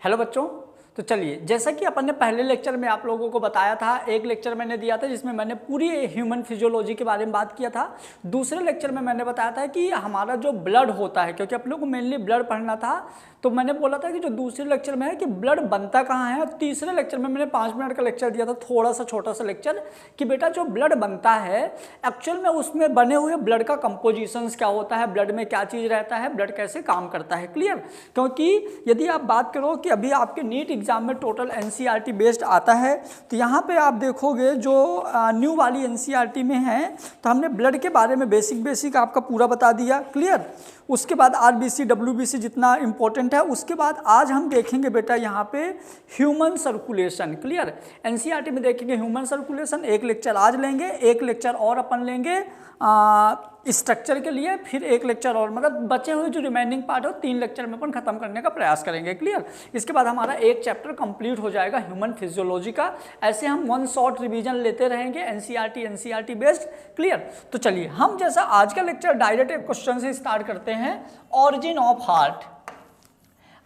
Hello बच्चों, तो चलिए जैसा कि अपन ने पहले लेक्चर में आप लोगों को बताया था, एक लेक्चर मैंने दिया था जिसमें मैंने पूरी ह्यूमन फिजियोलॉजी के बारे में बात किया था। दूसरे लेक्चर में मैंने बताया था कि हमारा जो ब्लड होता है, क्योंकि आप लोगों को मेनली ब्लड पढ़ना था, तो मैंने बोला था कि जो दूसरे लेक्चर में है कि ब्लड बनता कहाँ है। और तीसरे लेक्चर में मैंने 5 मिनट का लेक्चर दिया था, थोड़ा सा छोटा सा लेक्चर, कि बेटा जो ब्लड बनता है एक्चुअल में उसमें बने हुए ब्लड का कंपोजिशंस क्या होता है, ब्लड में क्या चीज़ रहता है, ब्लड कैसे काम करता है। क्लियर? क्योंकि यदि आप बात करो कि अभी आपके नीट एग्जाम में टोटल एनसीईआरटी बेस्ड आता है, तो यहाँ पे आप देखोगे जो न्यू वाली एनसीईआरटी में है, तो हमने ब्लड के बारे में बेसिक आपका पूरा बता दिया। क्लियर? उसके बाद आरबीसी डब्ल्यूबीसी जितना इंपॉर्टेंट है, उसके बाद आज हम देखेंगे बेटा यहाँ पे ह्यूमन सर्कुलेशन। क्लियर? एनसीईआरटी में देखेंगे ह्यूमन सर्कुलेशन, एक लेक्चर आज लेंगे, एक लेक्चर और अपन लेंगे स्ट्रक्चर के लिए, फिर एक लेक्चर और, मतलब बचे हुए जो रिमेनिंग पार्ट हो 3 लेक्चर में अपन खत्म करने का प्रयास करेंगे। क्लियर? इसके बाद हमारा एक चैप्टर कंप्लीट हो जाएगा ह्यूमन फिजियोलॉजी का। ऐसे हम 1 शॉर्ट रिवीजन लेते रहेंगे एनसीईआरटी बेस्ड। क्लियर? तो चलिए हम जैसा आज का लेक्चर डायरेक्ट एक क्वेश्चन से स्टार्ट करते हैं, ऑरिजिन ऑफ हार्ट।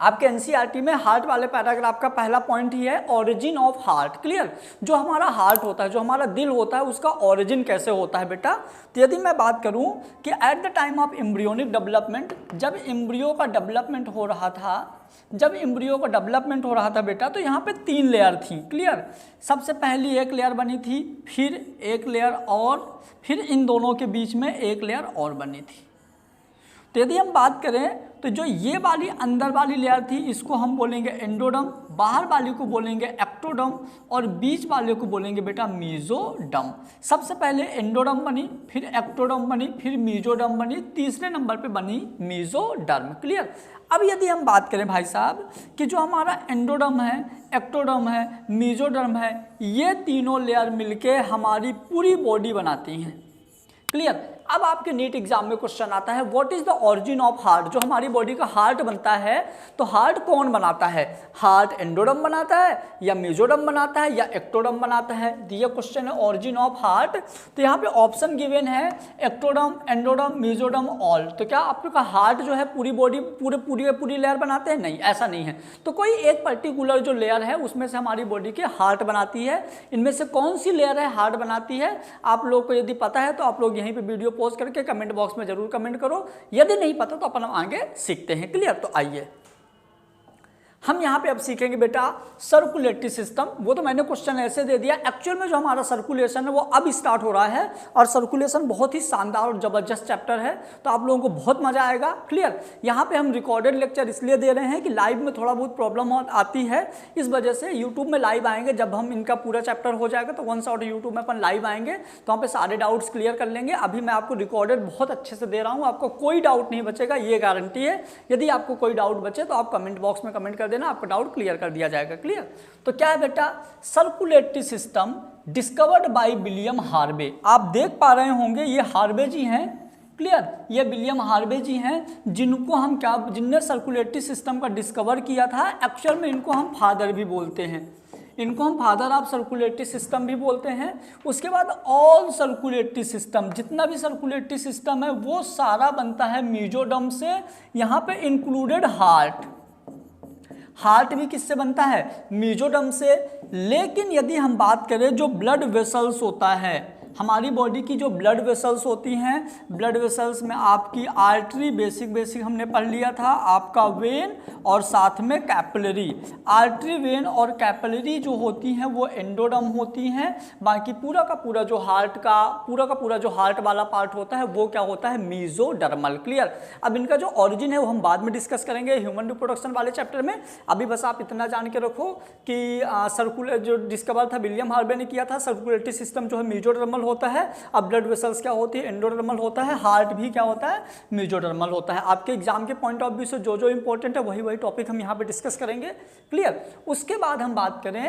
आपके एनसीईआरटी में हार्ट वाले पैराग्राफ का पहला पॉइंट ही है ऑरिजिन ऑफ हार्ट। क्लियर? जो हमारा हार्ट होता है, जो हमारा दिल होता है, उसका ऑरिजिन कैसे होता है बेटा। तो यदि मैं बात करूं कि at the time of embryonic development, जब एम्ब्रियो का डेवलपमेंट हो रहा था, बेटा, तो यहाँ पे 3 लेयर थी। क्लियर? सबसे पहली एक लेयर बनी थी, फिर एक लेयर और, फिर इन दोनों के बीच में एक लेयर और बनी थी। तो यदि हम बात करें तो जो ये वाली अंदर वाली लेयर थी, इसको हम बोलेंगे एंडोडम, बाहर वाली को बोलेंगे एक्टोडम, और बीच वाले को बोलेंगे बेटा मीजोडम। सबसे पहले एंडोडम बनी, फिर एक्टोडम बनी, फिर मीजोडम बनी, तीसरे नंबर पे बनी मीजोडर्म। क्लियर? अब यदि हम बात करें भाई साहब कि जो हमारा एंडोडम है, एक्टोडम है, मीजोडर्म है, ये तीनों लेयर मिलके हमारी पूरी बॉडी बनाती हैं। क्लियर? अब आपके नीट एग्जाम में क्वेश्चन आता है what is the origin of heart. जो हमारी बॉडी का हार्ट बनता है, तो हार्ट कौन बनाता है? हार्ट एंडोडम बनाता है, या मेजोडम बनाता है, या एक्टोडम बनाता है? ये क्वेश्चन है ऑरिजिन ऑफ हार्ट। तो यहाँ पे ऑप्शन गिवन है एक्टोडम, एंडोडम, मेजोडम, ऑल। तो क्या आपका हार्ट जो है पूरी बॉडी पूरी लेयर बनाते हैं? नहीं, ऐसा नहीं है। तो कोई एक पर्टिकुलर जो लेयर है उसमें से हमारी बॉडी के हार्ट बनाती है। इनमें से कौन सी लेयर है हार्ट बनाती है? आप लोग को यदि पता है तो आप लोग यहीं पे वीडियो पोस्ट करके कमेंट बॉक्स में जरूर कमेंट करो। यदि नहीं पता तो अपन आगे सीखते हैं। क्लियर? तो आइए हम यहाँ पे अब सीखेंगे बेटा सर्कुलेटरी सिस्टम। वो तो मैंने क्वेश्चन ऐसे दे दिया, एक्चुअल में जो हमारा सर्कुलेशन है वो अब स्टार्ट हो रहा है, और सर्कुलेशन बहुत ही शानदार और जबरदस्त चैप्टर है, तो आप लोगों को बहुत मजा आएगा। क्लियर? यहाँ पे हम रिकॉर्डेड लेक्चर इसलिए दे रहे हैं कि लाइव में थोड़ा बहुत प्रॉब्लम आती है, इस वजह से यूट्यूब में लाइव आएंगे जब हम इनका पूरा चैप्टर हो जाएगा, तो 1 शॉट यूट्यूब में अपन लाइव आएंगे, तो वहाँ पे सारे डाउट्स क्लियर कर लेंगे। अभी मैं आपको रिकॉर्डेड बहुत अच्छे से दे रहा हूँ, आपको कोई डाउट नहीं बचेगा, ये गारंटी है। यदि आपको कोई डाउट बचे तो आप कमेंट बॉक्स में कमेंट कर देना, आपका डाउट क्लियर कर दिया जाएगा। क्लियर? तो क्या है बेटा circulatory system discovered by William Harvey. आप देख पा रहे होंगे ये हार्वे जी हैं। क्लियर? ये विलियम हार्वे जी हैं, जिनने सर्कुलेटरी सिस्टम का डिस्कवर किया था। एक्चुअल में इनको हम फादर भी बोलते हैं, इनको हम फादर ऑफ सर्कुलेटरी सिस्टम भी बोलते हैं। उसके बाद ऑल सर्कुलेटरी सिस्टम, जितना भी सर्कुलेटरी सिस्टम है वो सारा बनता है मीजोडम से, यहाँ पे इंक्लूडेड हार्ट। हार्ट भी किससे बनता है? मीजोडम से। लेकिन यदि हम बात करें जो ब्लड वेसल्स होता है, हमारी बॉडी की जो ब्लड वेसल्स होती हैं, ब्लड वेसल्स में आपकी आर्टरी बेसिक हमने पढ़ लिया था, आपका वेन और साथ में कैपिलरी। आर्टरी, वेन और कैपिलरी जो होती हैं वो एंडोडम होती हैं। बाकी पूरा का पूरा जो हार्ट वाला पार्ट होता है वो क्या होता है? मीजोडर्मल। क्लियर? अब इनका जो ऑरिजिन है वो हम बाद में डिस्कस करेंगे ह्यूमन रिप्रोडक्शन वाले चैप्टर में। अभी बस आप इतना जान के रखो कि सर्कुलर जो डिस्कवर था विलियम हार्वे ने किया था, सर्कुलेटरी सिस्टम जो है मीजोडर्मल होता है। अब ब्लड वेसल्स क्या होती है? एंडोडर्मल होता है। हार्ट भी क्या होता है? मीजोडर्मल होता है। आपके एग्जाम के पॉइंट ऑफ व्यू से जो इंपॉर्टेंट है वही टॉपिक हम यहाँ पे डिस्कस करेंगे। क्लियर? उसके बाद हम बात करें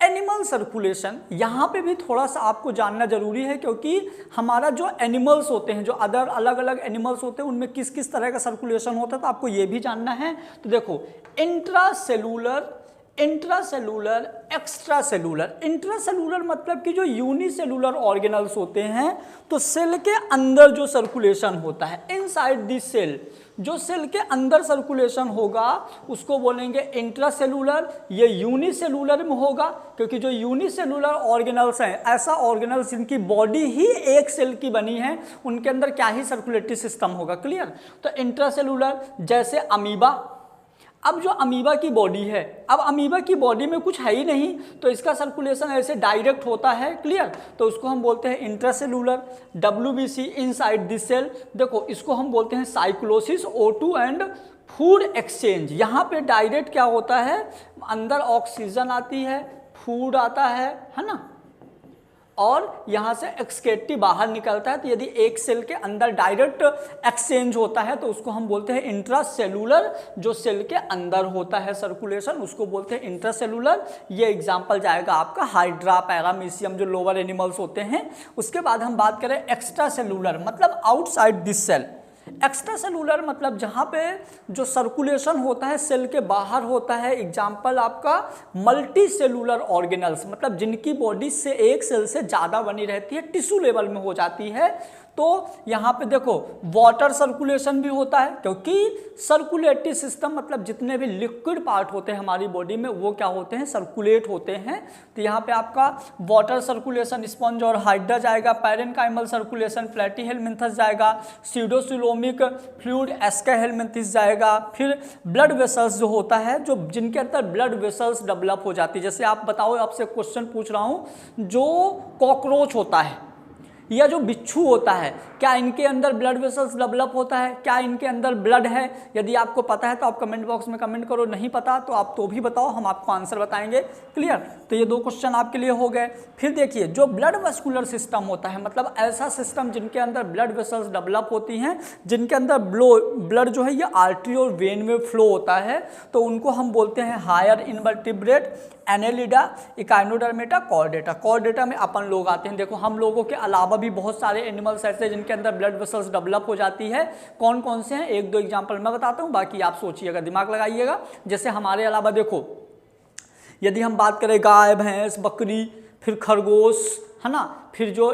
एनिमल सर्कुलेशन। यहाँ पे भी थोड़ा सा आपको जानना जरूरी है, क्योंकि हमारा जो एनिमल्स होते हैं, जो अलग अलग एनिमल्स होते हैं, उनमें किस तरह का सर्कुलेशन होता है, तो आपको ये भी जानना है। तो देखो intracellular intracellular, extra cellular. Intracellular मतलब कि जो यूनिसेलुलर ऑर्गेनल्स होते हैं, तो सेल के अंदर जो सर्कुलेशन होता है, इनसाइड दिस सेल, जो सेल के अंदर सर्कुलेशन होगा उसको बोलेंगे इंट्रासेलुलर। ये यूनिसेलुलर में होगा, क्योंकि जो यूनिसेलुलर ऑर्गेनल्स हैं, ऐसा ऑर्गेनल्स जिनकी बॉडी ही एक सेल की बनी है, उनके अंदर क्या ही सर्कुलेटरी सिस्टम होगा। क्लियर? तो इंट्रासेलुलर जैसे अमीबा। अब जो अमीबा की बॉडी है, अब अमीबा की बॉडी में कुछ है ही नहीं, तो इसका सर्कुलेशन ऐसे डायरेक्ट होता है। क्लियर? तो उसको हम बोलते हैं intracellular. WBC, inside this cell. देखो इसको हम बोलते हैं cyclosis, O2 and food exchange. यहाँ पे डायरेक्ट क्या होता है, अंदर ऑक्सीजन आती है, फूड आता है ना, और यहाँ से एक्सक्रीटी बाहर निकलता है। तो यदि एक सेल के अंदर डायरेक्ट एक्सचेंज होता है तो उसको हम बोलते हैं इंट्रासेलुलर। जो सेल के अंदर होता है सर्कुलेशन उसको बोलते हैं इंट्रासेलुलर। ये एग्जांपल जाएगा आपका हाइड्रा, पैरामीशियम, जो लोअर एनिमल्स होते हैं। उसके बाद हम बात करें एक्स्ट्रा सेलुलर, मतलब outside this cell. Extracellular मतलब जहाँ पे जो सर्कुलेशन होता है सेल के बाहर होता है। एग्जाम्पल आपका मल्टी सेलुलर ऑर्गेनल्स, मतलब जिनकी बॉडी से एक सेल से ज़्यादा बनी रहती है, टिश्यू लेवल में हो जाती है। तो यहाँ पे देखो वाटर सर्कुलेशन भी होता है, क्योंकि सर्कुलेटरी सिस्टम मतलब जितने भी लिक्विड पार्ट होते हैं हमारी बॉडी में वो क्या होते हैं, सर्कुलेट होते हैं। तो यहाँ पे आपका वाटर सर्कुलेशन स्पंज और हाइड्रा जाएगा, पैरेन्काइमल सर्कुलेशन प्लैटीहेलमिन्थस जाएगा, सीडोसिलोमिक फ्लूइड एस्काहेलमिन्थिस जाएगा। फिर ब्लड वेसल्स जो होता है, जो जिनके अंदर ब्लड वेसल्स डेवलप हो जाती है। जैसे आप बताओ, आपसे क्वेश्चन पूछ रहा हूँ, जो कॉकरोच होता है या जो बिच्छू होता है, क्या इनके अंदर ब्लड वेसल्स डेवलप होता है? क्या इनके अंदर ब्लड है? यदि आपको पता है तो आप कमेंट बॉक्स में कमेंट करो, नहीं पता तो आप तो भी बताओ, हम आपको आंसर बताएंगे। क्लियर? तो ये दो क्वेश्चन आपके लिए हो गए। फिर देखिए जो ब्लड वेस्कुलर सिस्टम होता है, मतलब ऐसा सिस्टम जिनके अंदर ब्लड वेसल्स डेवलप होती हैं, जिनके अंदर ब्लड जो है ये आर्टरी और वेन में फ्लो होता है, तो उनको हम बोलते हैं higher invertebrate, annelida, echinodermata, chordata. Chordata में अपन लोग आते हैं। देखो हम लोगों के अलावा भी बहुत सारे एनिमल्स ऐसे हैं जिनके अंदर ब्लड वेसल्स डेवलप हो जाती है। कौन कौन से हैं, एक दो एग्जांपल मैं बताता हूं, बाकी आप सोचिएगा, दिमाग लगाइएगा। जैसे हमारे अलावा देखो, यदि हम बात करें गाय, भैंस, बकरी, फिर खरगोश, है ना, फिर जो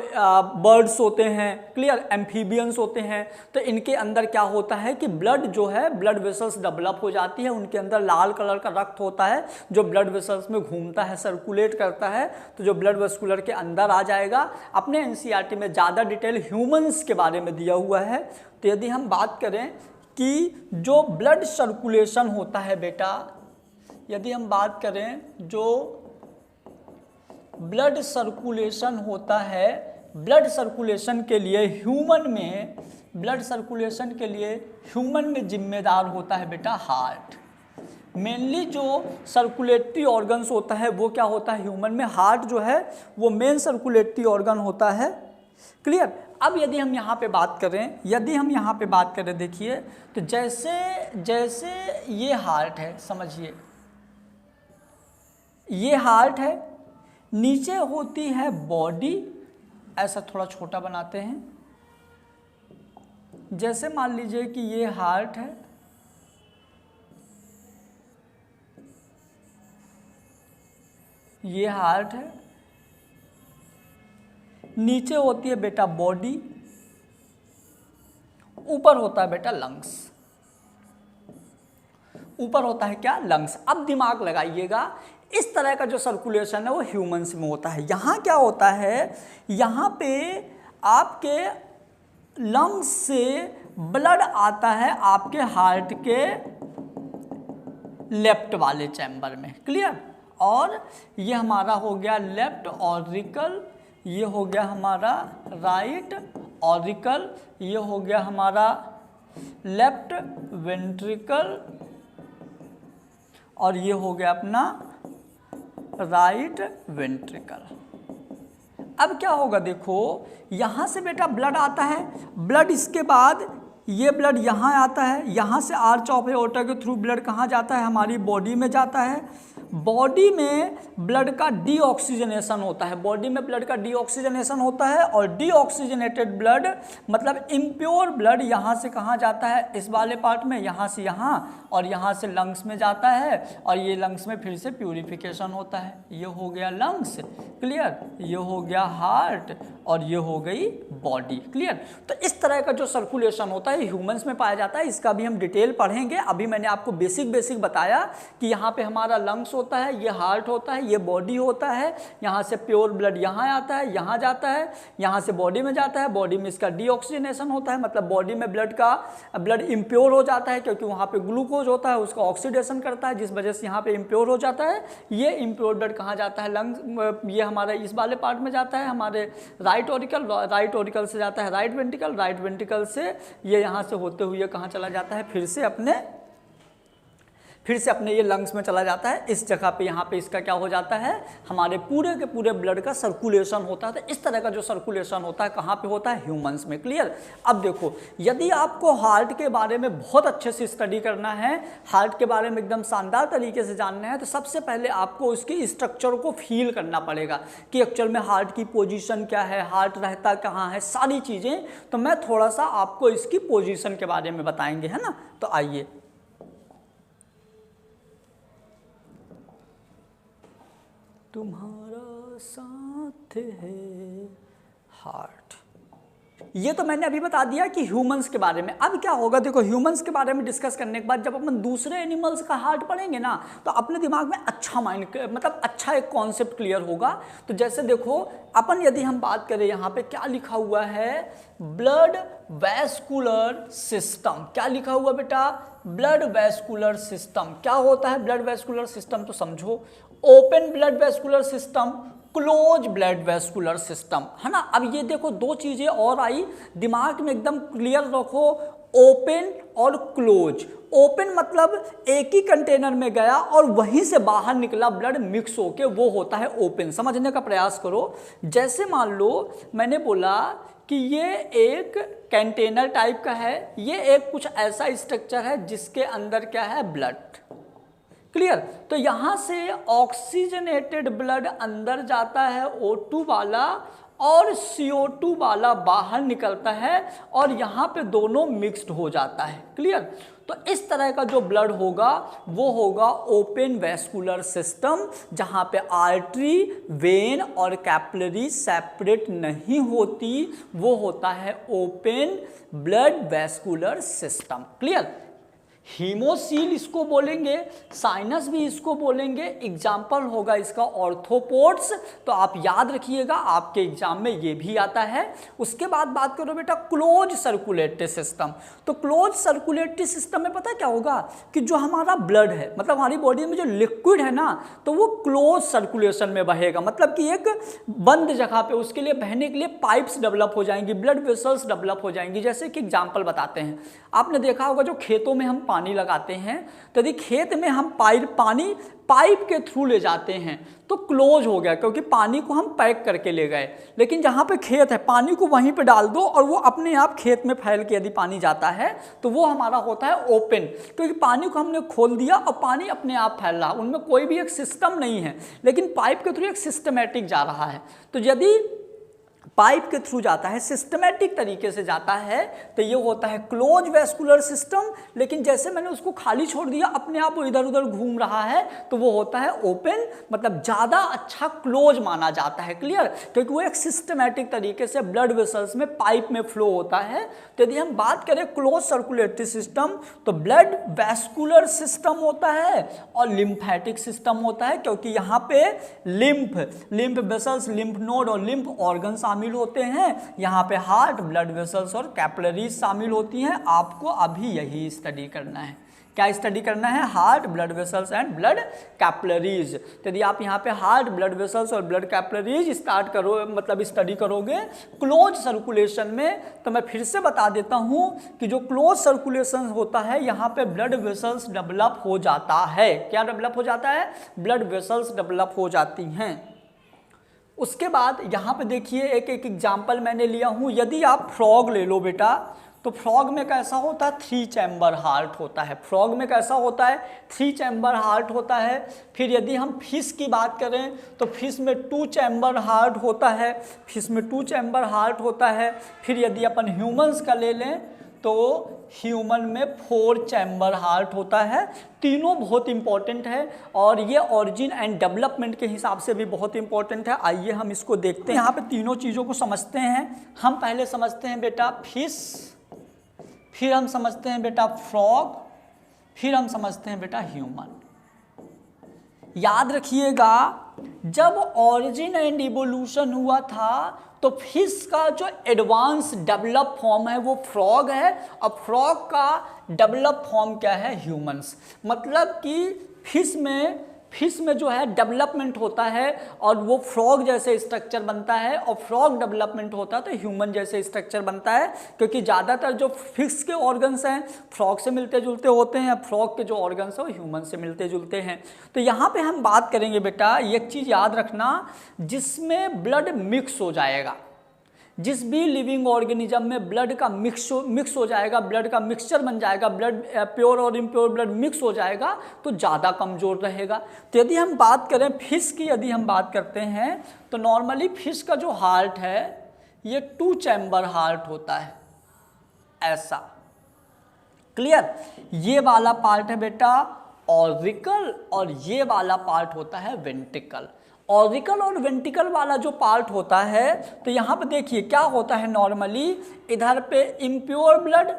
बर्ड्स होते हैं, क्लियर, एम्फीबियंस होते हैं, तो इनके अंदर क्या होता है कि ब्लड जो है, ब्लड वेसल्स डेवलप हो जाती है। उनके अंदर लाल कलर का रक्त होता है जो ब्लड वेसल्स में घूमता है, सर्कुलेट करता है, तो जो ब्लड वेस्कुलर के अंदर आ जाएगा। अपने एनसीईआरटी में ज़्यादा डिटेल ह्यूमंस के बारे में दिया हुआ है। तो यदि हम बात करें कि जो ब्लड सर्कुलेशन होता है बेटा, यदि हम बात करें जो ब्लड सर्कुलेशन होता है, ब्लड सर्कुलेशन के लिए ह्यूमन में, ब्लड सर्कुलेशन के लिए ह्यूमन में जिम्मेदार होता है बेटा हार्ट। मेनली जो सर्कुलेटरी ऑर्गन्स होता है वो क्या होता है ह्यूमन में, हार्ट जो है वो मेन सर्कुलेटरी ऑर्गन होता है। क्लियर? अब यदि हम यहाँ पे बात करें, देखिए, तो जैसे ये हार्ट है, समझिए ये हार्ट है, नीचे होती है बॉडी, ऐसा थोड़ा छोटा बनाते हैं। जैसे मान लीजिए कि ये हार्ट है, ये हार्ट है, नीचे होती है बेटा बॉडी, ऊपर होता है बेटा लंग्स। ऊपर होता है क्या, लंग्स। अब दिमाग लगाइएगा, इस तरह का जो सर्कुलेशन है वो ह्यूमंस में होता है। यहाँ क्या होता है, यहाँ पे आपके लंग्स से ब्लड आता है आपके हार्ट के लेफ्ट वाले चैम्बर में। क्लियर? और ये हमारा हो गया लेफ्ट ऑरिकल, ये हो गया हमारा राइट ऑरिकल, ये हो गया हमारा लेफ्ट वेंट्रिकल, और ये हो गया अपना राइट वेंट्रिकल। अब क्या होगा, देखो यहाँ से बेटा ब्लड आता है, ब्लड इसके बाद ये ब्लड यहाँ आता है, यहाँ से आर्च ऑफ एओर्टा के थ्रू ब्लड कहाँ जाता है, हमारी बॉडी में जाता है। बॉडी में ब्लड का डीऑक्सीजनेशन होता है, बॉडी में ब्लड का डीऑक्सीजनेशन होता है, और डीऑक्सीजनेटेड ब्लड मतलब इम्प्योर ब्लड यहाँ से कहाँ जाता है, इस वाले पार्ट में, यहाँ से यहाँ, और यहाँ से लंग्स में जाता है, और ये लंग्स में फिर से प्यूरिफिकेशन होता है। ये हो गया लंग्स, क्लियर, ये हो गया हार्ट, और ये हो गई बॉडी, क्लियर। तो इस तरह का जो सर्कुलेशन होता है ह्यूमंस में पाया जाता है, इसका भी हम डिटेल पढ़ेंगे। अभी मैंने आपको बेसिक बताया कि यहाँ पे हमारा लंग्स होता है, ये हार्ट होता है, ये बॉडी होता है, यहाँ से प्योर ब्लड यहाँ आता है, यहाँ जाता है, यहाँ से बॉडी में जाता है, बॉडी में इसका डीऑक्सीजनेशन होता है, मतलब बॉडी में ब्लड इम्प्योर हो जाता है, क्योंकि वहाँ पे ग्लूकोज होता है, उसका ऑक्सीडेशन करता है, जिस वजह से यहाँ पे इम्प्योर हो जाता है। ये इम्प्योर ब्लड कहाँ जाता है, लंग्स, ये हमारा इस वाले पार्ट में जाता है, हमारे राइट ऑरिकल से जाता है राइट वेंट्रिकल से ये यहाँ से होते हुए कहाँ चला जाता है, फिर से अपने ये लंग्स में चला जाता है। इस जगह पे यहाँ पे इसका क्या हो जाता है, हमारे पूरे के पूरे ब्लड का सर्कुलेशन होता है। तो इस तरह का जो सर्कुलेशन होता है कहाँ पे होता है, ह्यूमंस में, क्लियर। अब देखो, यदि आपको हार्ट के बारे में बहुत अच्छे से स्टडी करना है, हार्ट के बारे में एकदम शानदार तरीके से जानना है, तो सबसे पहले आपको उसकी स्ट्रक्चर को फील करना पड़ेगा कि एक्चुअल में हार्ट की पोजीशन क्या है, हार्ट रहता कहाँ है, सारी चीज़ें। तो मैं थोड़ा सा आपको इसकी पोजीशन के बारे में बताएंगे, है ना। तो आइए, तुम्हारा साथ है हार्ट, ये तो मैंने अभी बता दिया कि ह्यूमंस के बारे में। अब क्या होगा, देखो ह्यूमंस के बारे में डिस्कस करने के बाद जब अपन दूसरे एनिमल्स का हार्ट पढ़ेंगे ना, तो अपने दिमाग में अच्छा एक कॉन्सेप्ट क्लियर होगा। तो जैसे देखो, अपन यदि हम बात करें, यहाँ पे क्या लिखा हुआ है, ब्लड वैस्कुलर सिस्टम। क्या लिखा हुआ बेटा, ब्लड वैस्कुलर सिस्टम। क्या होता है ब्लड वैस्कुलर सिस्टम, तो समझो, open blood vascular system, close blood vascular system, है ना। अब ये देखो, दो चीजें और आई, दिमाग में एकदम क्लियर रखो, ओपन और क्लोज। ओपन मतलब एक ही कंटेनर में गया और वहीं से बाहर निकला ब्लड मिक्स होके, वो होता है ओपन। समझने का प्रयास करो। जैसे मान लो मैंने बोला कि ये एक कंटेनर टाइप का है, ये एक कुछ ऐसा स्ट्रक्चर है जिसके अंदर क्या है, ब्लड, क्लियर। तो यहाँ से ऑक्सीजनेटेड ब्लड अंदर जाता है O2 वाला, और CO2 वाला बाहर निकलता है, और यहाँ पे दोनों मिक्स्ड हो जाता है, क्लियर। तो इस तरह का जो ब्लड होगा वो होगा ओपन वैस्कुलर सिस्टम, जहाँ पे आर्टरी, वेन और कैपिलरी सेपरेट नहीं होती, वो होता है open blood vascular system, clear. Haemocoel इसको बोलेंगे, साइनस भी इसको बोलेंगे। एग्जाम्पल होगा इसका ऑर्थोपोड्स, तो आप याद रखिएगा, आपके एग्जाम में ये भी आता है। उसके बाद बात करो बेटा क्लोज सर्कुलेटरी सिस्टम। तो क्लोज सर्कुलेटरी सिस्टम में पता क्या होगा कि जो हमारा ब्लड है, मतलब हमारी बॉडी में जो लिक्विड है ना, तो वो क्लोज सर्कुलेशन में बहेगा, मतलब कि एक बंद जगह पे उसके लिए बहने के लिए पाइप्स डेवलप हो जाएंगी, ब्लड वेसल्स डेवलप हो जाएंगी। जैसे कि एग्जाम्पल बताते हैं, आपने देखा होगा जो खेतों में हम पानी लगाते हैं, तो यदि खेत में हम पानी पाइप के थ्रू ले जाते हैं तो क्लोज हो गया, क्योंकि पानी को हम पैक करके ले गए। लेकिन जहाँ पे खेत है, पानी को वहीं पे डाल दो और वो अपने आप खेत में फैल के यदि पानी जाता है तो वो हमारा होता है ओपन, क्योंकि पानी को हमने खोल दिया और पानी अपने आप फैल रहा, उनमें कोई भी एक सिस्टम नहीं है, लेकिन पाइप के थ्रू एक सिस्टमेटिक जा रहा है। तो यदि पाइप के थ्रू जाता है, सिस्टमेटिक तरीके से जाता है, तो ये होता है क्लोज वैस्कुलर सिस्टम। लेकिन जैसे मैंने उसको खाली छोड़ दिया, अपने आप वो इधर उधर घूम रहा है, तो वो होता है ओपन, मतलब ज़्यादा अच्छा क्लोज माना जाता है, क्लियर, क्योंकि वो एक सिस्टमेटिक तरीके से ब्लड वेसल्स में पाइप में फ्लो होता है। तो यदि हम बात करें क्लोज सर्कुलेटरी सिस्टम, तो ब्लड वैस्कुलर सिस्टम होता है और लिम्फेटिक सिस्टम होता है, क्योंकि यहाँ पे लिम्फ वेसल्स, लिम्फ नोड और लिम्फ ऑर्गन शामिल होते हैं। यहाँ पे हार्ट, ब्लड वेसल्स और कैपिलरीज शामिल होती हैं। आपको अभी यही स्टडी करना है। क्या स्टडी करना है? Heart, blood vessels and blood capillaries. तो यदि आप यहाँ पे हार्ट, ब्लड वेसल्स और ब्लड कैपिलरीज स्टडी करोगे क्लोज सर्कुलेशन में, तो मैं फिर से बता देता हूँ कि जो क्लोज सर्कुलेशन होता है, यहाँ पे ब्लड वेसल्स डेवलप हो जाता है। क्या डेवलप हो जाता है? ब्लड वेसल्स डेवलप हो जाती हैं। उसके बाद यहाँ पे देखिए, एक एग्जाम्पल मैंने लिया हूँ। यदि आप फ्रॉग ले लो बेटा, तो फ्रॉग में कैसा होता है, 3 चैम्बर हार्ट होता है। फ्रॉग में कैसा होता है, 3 चैम्बर हार्ट होता है। फिर यदि हम फिश की बात करें तो फिश में 2 चैम्बर हार्ट होता है, फिश में 2 चैम्बर हार्ट होता है। फिर यदि अपन ह्यूमंस का ले लें तो ह्यूमन में 4 चैम्बर हार्ट होता है। तीनों बहुत इंपॉर्टेंट है और ये ऑरिजिन एंड डेवलपमेंट के हिसाब से भी बहुत इंपॉर्टेंट है। आइए हम इसको देखते हैं, यहाँ पे तीनों चीज़ों को समझते हैं। हम पहले समझते हैं बेटा फिश, फिर हम समझते हैं बेटा फ्रॉग, फिर हम समझते हैं बेटा ह्यूमन। याद रखिएगा, जब ऑरिजिन एंड इवोल्यूशन हुआ था तो फिश का जो एडवांस डेवलप फॉर्म है वो फ्रॉग है, और फ्रॉग का डेवलप फॉर्म क्या है, ह्यूमंस। मतलब कि फिश में जो है डेवलपमेंट होता है और वो फ्रॉग जैसे स्ट्रक्चर बनता है, और फ्रॉग डेवलपमेंट होता है तो ह्यूमन जैसे स्ट्रक्चर बनता है। क्योंकि ज़्यादातर जो फिश के ऑर्गन्स हैं फ्रॉग से मिलते जुलते होते हैं, फ्रॉग के जो ऑर्गन्स हैं वो ह्यूमन से मिलते जुलते हैं। तो यहाँ पे हम बात करेंगे बेटा, एक चीज़ याद रखना, जिसमें ब्लड मिक्स हो जाएगा, जिस भी लिविंग ऑर्गेनिज्म में ब्लड का मिक्स हो जाएगा, ब्लड का मिक्सचर बन जाएगा, ब्लड प्योर और इम्प्योर ब्लड मिक्स हो जाएगा तो ज़्यादा कमज़ोर रहेगा। तो यदि हम बात करें फिश की, यदि हम बात करते हैं तो नॉर्मली फिश का जो हार्ट है ये 2 चैम्बर हार्ट होता है, ऐसा। क्लियर? ये वाला पार्ट है बेटा ऑरिकल और ये वाला पार्ट होता है वेंट्रिकल। ऑरिकल और वेंट्रिकल वाला जो पार्ट होता है, तो यहाँ पे देखिए क्या होता है, नॉर्मली इधर पे इम्प्योर ब्लड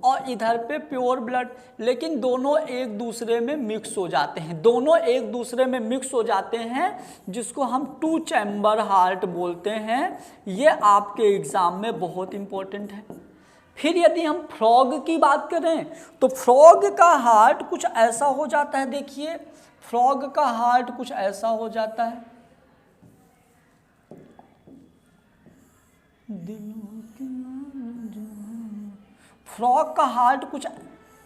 और इधर पे प्योर ब्लड, लेकिन दोनों एक दूसरे में मिक्स हो जाते हैं, दोनों एक दूसरे में मिक्स हो जाते हैं, जिसको हम 2 चैम्बर हार्ट बोलते हैं। ये आपके एग्जाम में बहुत इंपॉर्टेंट है। फिर यदि हम फ्रॉग की बात करें तो फ्रॉग का हार्ट कुछ ऐसा हो जाता है, देखिए फ्रॉग का हार्ट कुछ ऐसा हो जाता है, फ्रॉग का हार्ट कुछ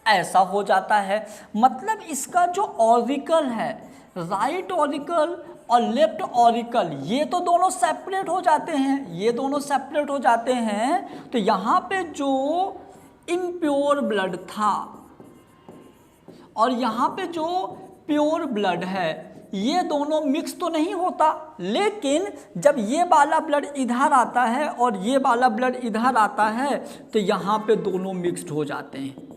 ऐसा हो जाता है। मतलब इसका जो ऑरिकल है, राइट ऑरिकल और लेफ्ट ऑरिकल, ये तो दोनों सेपरेट हो जाते हैं, ये दोनों सेपरेट हो जाते हैं। तो यहाँ पे जो इम्प्योर ब्लड था और यहाँ पे जो प्योर ब्लड है, ये दोनों मिक्स तो नहीं होता, लेकिन जब ये वाला ब्लड इधर आता है और ये वाला ब्लड इधर आता है तो यहाँ पे दोनों मिक्स्ड हो जाते हैं।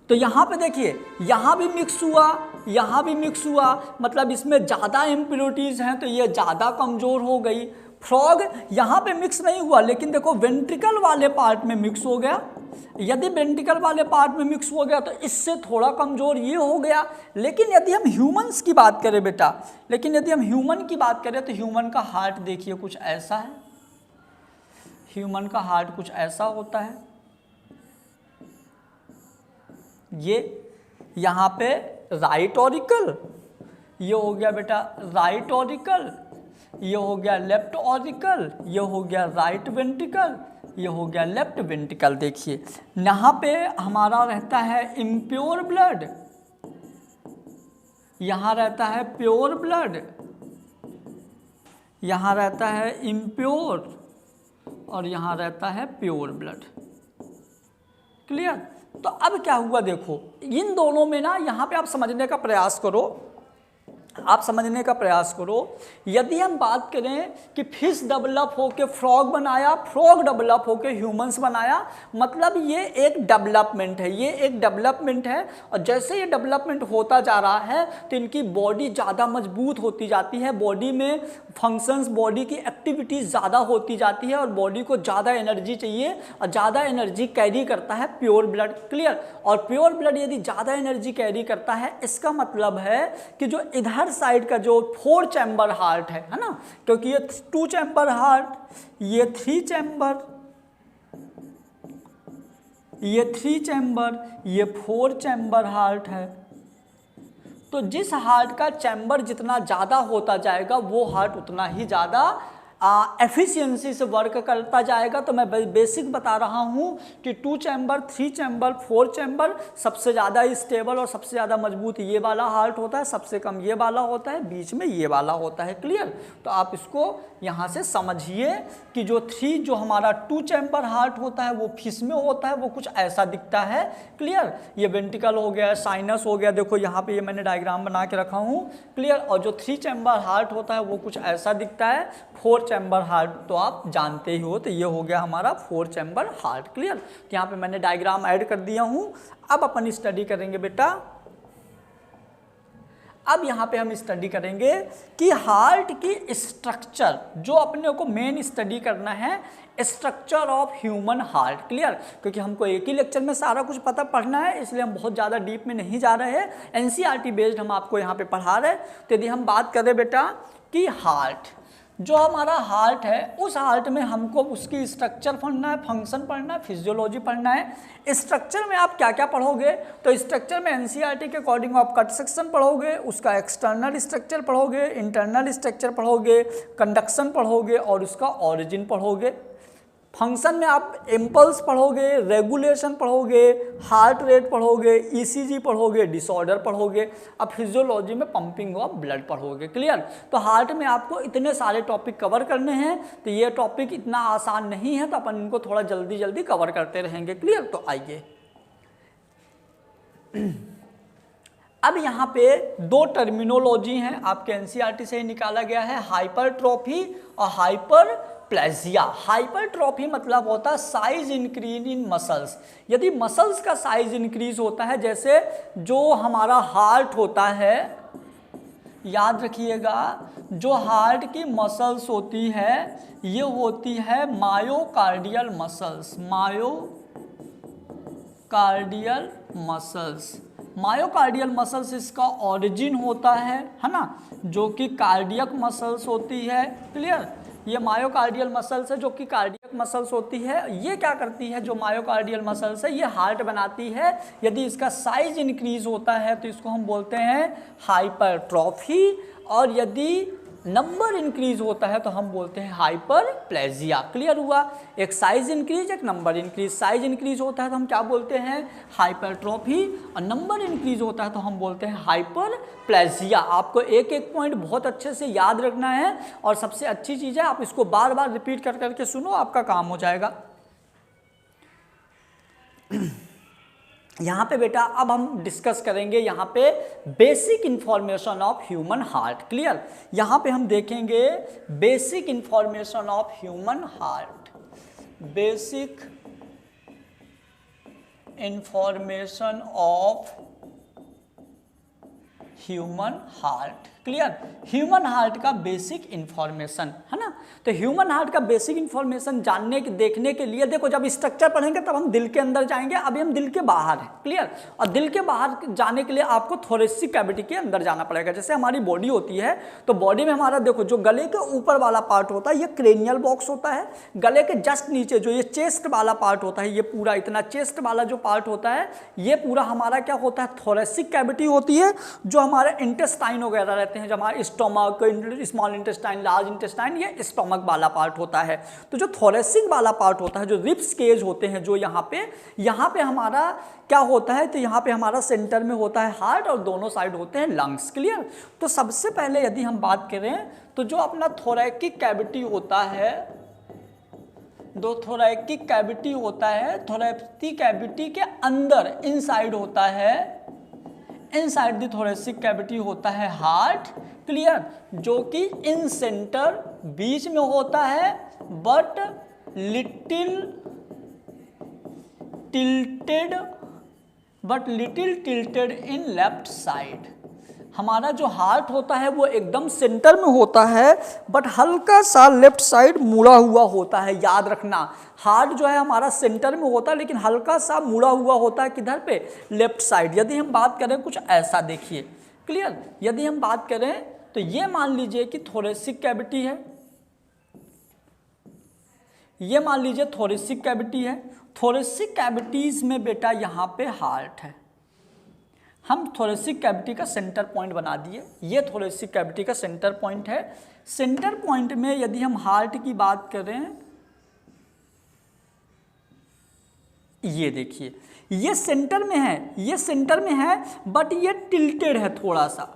तो यहाँ पे देखिए, यहाँ भी मिक्स हुआ, यहाँ भी मिक्स हुआ, मतलब इसमें ज़्यादा इम्प्योरिटीज़ हैं तो ये ज़्यादा कमज़ोर हो गई। फ्रॉग यहाँ पे मिक्स नहीं हुआ, लेकिन देखो वेंट्रिकल वाले पार्ट में मिक्स हो गया। यदि वेंट्रिकल वाले पार्ट में मिक्स हो गया तो इससे थोड़ा कमज़ोर ये हो गया। लेकिन यदि हम ह्यूमंस की बात करें बेटा, लेकिन यदि हम ह्यूमन की बात करें तो ह्यूमन का हार्ट देखिए कुछ ऐसा है, ह्यूमन का हार्ट कुछ ऐसा होता है। ये यहाँ पे राइट ऑरिकल, ये हो गया बेटा राइट ऑरिकल, ये हो गया लेफ्ट ऑरिकल, ये हो गया राइट वेंट्रिकल, ये हो गया लेफ्ट वेंट्रिकल। देखिए यहाँ पे हमारा रहता है इम्प्योर ब्लड, यहाँ रहता है प्योर ब्लड, यहाँ रहता है इम्प्योर और यहाँ रहता है प्योर ब्लड। क्लियर? तो अब क्या हुआ देखो, इन दोनों में ना, यहाँ पे आप समझने का प्रयास करो, आप समझने का प्रयास करो। यदि हम बात करें कि फिश डेवलप होके फ्रॉग बनाया, फ्रॉग डेवलप होके ह्यूमंस बनाया, मतलब ये एक डेवलपमेंट है, ये एक डेवलपमेंट है। और जैसे ये डेवलपमेंट होता जा रहा है तो इनकी बॉडी ज़्यादा मजबूत होती जाती है, बॉडी में फंक्शंस, बॉडी की एक्टिविटीज़ ज़्यादा होती जाती है और बॉडी को ज़्यादा एनर्जी चाहिए और ज़्यादा एनर्जी कैरी करता है प्योर ब्लड। क्लियर? और प्योर ब्लड यदि ज़्यादा एनर्जी कैरी करता है, इसका मतलब है कि जो इधर साइड का जो 4 चैम्बर हार्ट है ना, क्योंकि ये 2 चैम्बर हार्ट, ये 3 चैम्बर, ये 3 चैम्बर, ये 4 चैम्बर हार्ट है। तो जिस हार्ट का चैम्बर जितना ज़्यादा होता जाएगा वो हार्ट उतना ही ज़्यादा एफिशिएंसी से वर्क करता जाएगा। तो मैं बेसिक बता रहा हूँ कि 2 चैम्बर, 3 चैम्बर, 4 चैम्बर, सबसे ज़्यादा स्टेबल और सबसे ज़्यादा मजबूत ये वाला हार्ट होता है, सबसे कम ये वाला होता है, बीच में ये वाला होता है। क्लियर? तो आप इसको यहाँ से समझिए कि जो हमारा 2 चैम्बर हार्ट होता है वो फिश में होता है, वो कुछ ऐसा दिखता है। क्लियर? ये वेंट्रिकल हो गया, साइनस हो गया, देखो यहाँ पे ये मैंने डायग्राम बना के रखा हूँ। क्लियर? और जो 3 चैम्बर हार्ट होता है वो कुछ ऐसा दिखता है। 4 चैम्बर हार्ट तो आप जानते ही हो, तो ये हो गया हमारा 4 चैम्बर हार्ट। क्लियर? तो यहाँ पे मैंने डायग्राम ऐड कर दिया हूँ। अब अपन स्टडी करेंगे बेटा, अब यहाँ पे हम स्टडी करेंगे कि हार्ट की स्ट्रक्चर, जो अपने को मेन स्टडी करना है, structure of human heart. Clear? क्योंकि हमको एक ही लेक्चर में सारा कुछ पता पढ़ना है, इसलिए हम बहुत ज़्यादा डीप में नहीं जा रहे हैं, एनसीईआरटी बेस्ड हम आपको यहाँ पे पढ़ा रहे हैं। तो यदि हम बात करें बेटा कि हार्ट, जो हमारा हार्ट है, उस हार्ट में हमको उसकी स्ट्रक्चर पढ़ना है, फंक्शन पढ़ना है, फिजियोलॉजी पढ़ना है। स्ट्रक्चर में आप क्या क्या पढ़ोगे? तो स्ट्रक्चर में एनसीईआरटी के अकॉर्डिंग आप कट सेक्शन पढ़ोगे, उसका एक्सटर्नल स्ट्रक्चर पढ़ोगे, इंटरनल स्ट्रक्चर पढ़ोगे, कंडक्शन पढ़ोगे और उसका ऑरिजिन पढ़ोगे। फंक्शन में आप इम्पल्स पढ़ोगे, रेगुलेशन पढ़ोगे, हार्ट रेट पढ़ोगे, ईसीजी पढ़ोगे, डिसऑर्डर पढ़ोगे। अब फिजियोलॉजी में पंपिंग ऑफ ब्लड पढ़ोगे। क्लियर? तो हार्ट में आपको इतने सारे टॉपिक कवर करने हैं, तो ये टॉपिक इतना आसान नहीं है, तो अपन इनको थोड़ा जल्दी जल्दी कवर करते रहेंगे। क्लियर? तो आइए अब यहाँ पे 2 टर्मिनोलॉजी हैं, आपके एनसीईआरटी से ही निकाला गया है, हाइपरट्रॉफी और हाइपरप्लेजिया। हाइपरट्रॉफी मतलब होता है साइज इंक्रीज इन मसल्स। यदि मसल्स का साइज इंक्रीज होता है, जैसे जो हमारा हार्ट होता है, याद रखिएगा, जो हार्ट की मसल्स होती है ये होती है myocardial muscles. Myocardial muscles, myocardial muscles इसका ऑरिजिन होता है ना, जो कि कार्डियक मसल्स होती है। क्लियर? ये मायोकार्डियल मसल्स है जो कि कार्डियक मसल्स होती है। ये क्या करती है? जो मायोकार्डियल मसल्स है ये हार्ट बनाती है। यदि इसका साइज इंक्रीज होता है तो इसको हम बोलते हैं हाइपरट्रॉफी, और यदि नंबर इंक्रीज होता है तो हम बोलते हैं हाइपरप्लेजिया। क्लियर हुआ? एक साइज इंक्रीज, एक नंबर इंक्रीज। साइज इंक्रीज होता है तो हम क्या बोलते हैं? हाइपरट्रॉफी, और नंबर इंक्रीज होता है तो हम बोलते हैं हाइपरप्लेजिया। आपको एक एक पॉइंट बहुत अच्छे से याद रखना है, और सबसे अच्छी चीज़ है आप इसको बार बार रिपीट कर करके सुनो, आपका काम हो जाएगा। यहाँ पे बेटा अब हम डिस्कस करेंगे यहाँ पे basic information of human heart. Clear? यहाँ पे हम देखेंगे basic information of human heart, basic information of human heart. Clear? Human heart का बेसिक इंफॉर्मेशन है ना। तो ह्यूमन हार्ट का बेसिक इंफॉर्मेशन जानने के देखने के लिए, देखो जब स्ट्रक्चर पढ़ेंगे तब हम दिल के अंदर जाएंगे, अभी हम दिल के बाहर हैं। क्लियर? और दिल के बाहर जाने के लिए आपको थोरेसिक कैविटी के अंदर जाना पड़ेगा। जैसे हमारी बॉडी होती है, तो बॉडी में हमारा देखो जो गले के ऊपर वाला पार्ट होता है ये क्रेनियल बॉक्स होता है। गले के जस्ट नीचे जो ये चेस्ट वाला पार्ट होता है, ये पूरा इतना चेस्ट वाला जो पार्ट होता है ये पूरा हमारा क्या होता है? थोरेसिक कैविटी होती है। जो हमारे इंटेस्टाइन वगैरह रहते हैं, जो हमारे stomach, small intestine, large intestine, ये स्टोमक वाला पार्ट होता है। तो जो थोरेसिक वाला पार्ट होता है, जो रिब्स केज होते हैं, जो यहाँ पे हमारा क्या होता है? तो यहाँ पे हमारा सेंटर में होता है हार्ट और दोनों साइड होते हैं लंग्स। क्लियर? तो सबसे पहले यदि हम बात करें तो जो अपना थोरैकिक कैविटी होता है, दो थोरैकिक कैविटी होता है, थोरैकिक कैविटी के अंदर इनसाइड होता है, इनसाइड द थोरेसिक कैविटी होता है हार्ट। क्लियर? जो कि इन सेंटर बीच में होता है, but little tilted in left side. हमारा जो हार्ट होता है वो एकदम सेंटर में होता है, बट हल्का सा लेफ्ट साइड मुड़ा हुआ होता है। याद रखना, हार्ट जो है हमारा सेंटर में होता है लेकिन हल्का सा मुड़ा हुआ होता है, किधर पे? Left side. यदि हम बात करें कुछ ऐसा देखिए। क्लियर? यदि हम बात करें तो ये मान लीजिए कि थोरेसिक कैविटी है, ये मान लीजिए थोरेसिक कैविटी है। थोरेसिक कैविटीज में बेटा यहाँ पे हार्ट है। हम थोरेसिक कैविटी का सेंटर पॉइंट बना दिए। ये थोरेसिक कैविटी का सेंटर पॉइंट है। सेंटर पॉइंट में यदि हम हार्ट की बात करें, ये देखिए ये सेंटर में है, ये सेंटर में है, बट ये टिल्टेड है थोड़ा सा,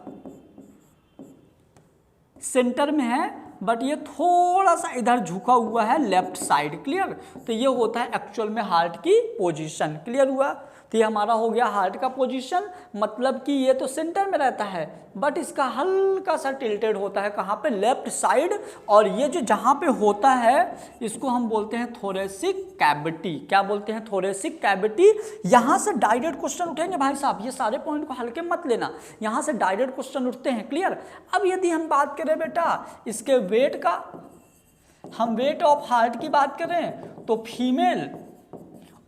सेंटर में है बट ये थोड़ा सा इधर झुका हुआ है लेफ्ट साइड। क्लियर? तो ये होता है एक्चुअल में हार्ट की पोजीशन। क्लियर हुआ? तो ये हमारा हो गया हार्ट का पोजीशन, मतलब कि ये तो सेंटर में रहता है बट इसका हल्का सा टिल्टेड होता है, कहाँ पे? Left side. और ये जो जहाँ पे होता है इसको हम बोलते हैं थोरेसिक कैविटी। क्या बोलते हैं? Thoracic cavity. यहाँ से डायरेक्ट क्वेश्चन उठेंगे भाई साहब, ये सारे पॉइंट को हल्के मत लेना, यहाँ से डायरेक्ट क्वेश्चन उठते हैं। क्लियर? अब यदि हम बात करें बेटा इसके वेट का, हम वेट ऑफ हार्ट की बात करें तो फीमेल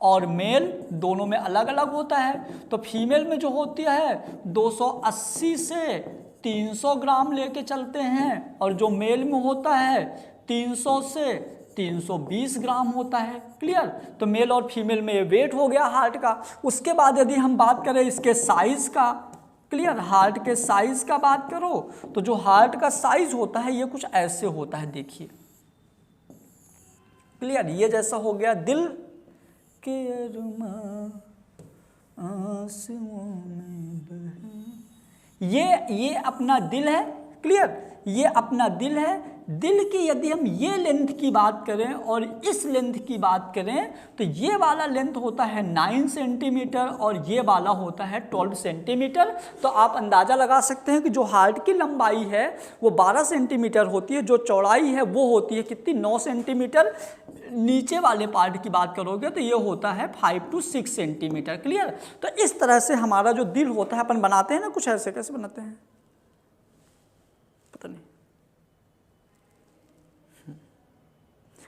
और मेल दोनों में अलग अलग होता है। तो फीमेल में जो होती है 280 से 300 ग्राम लेके चलते हैं, और जो मेल में होता है 300 से 320 ग्राम होता है। क्लियर? तो मेल और फीमेल में ये वेट हो गया हार्ट का। उसके बाद यदि हम बात करें इसके साइज का, क्लियर, हार्ट के साइज का बात करो तो जो हार्ट का साइज होता है ये कुछ ऐसे होता है, देखिए। क्लियर? ये जैसा हो गया दिल के अरमां आंसुओं में बहे, ये अपना दिल है। क्लियर? ये अपना दिल है। दिल की यदि हम ये लेंथ की बात करें और इस लेंथ की बात करें तो ये वाला लेंथ होता है 9 सेंटीमीटर और ये वाला होता है 12 सेंटीमीटर। तो आप अंदाज़ा लगा सकते हैं कि जो हार्ट की लंबाई है वो 12 सेंटीमीटर होती है, जो चौड़ाई है वो होती है कितनी? 9 सेंटीमीटर। नीचे वाले पार्ट की बात करोगे तो ये होता है 5 to 6 सेंटीमीटर। क्लियर? तो इस तरह से हमारा जो दिल होता है अपन बनाते हैं ना कुछ ऐसे, कैसे बनाते हैं पता नहीं,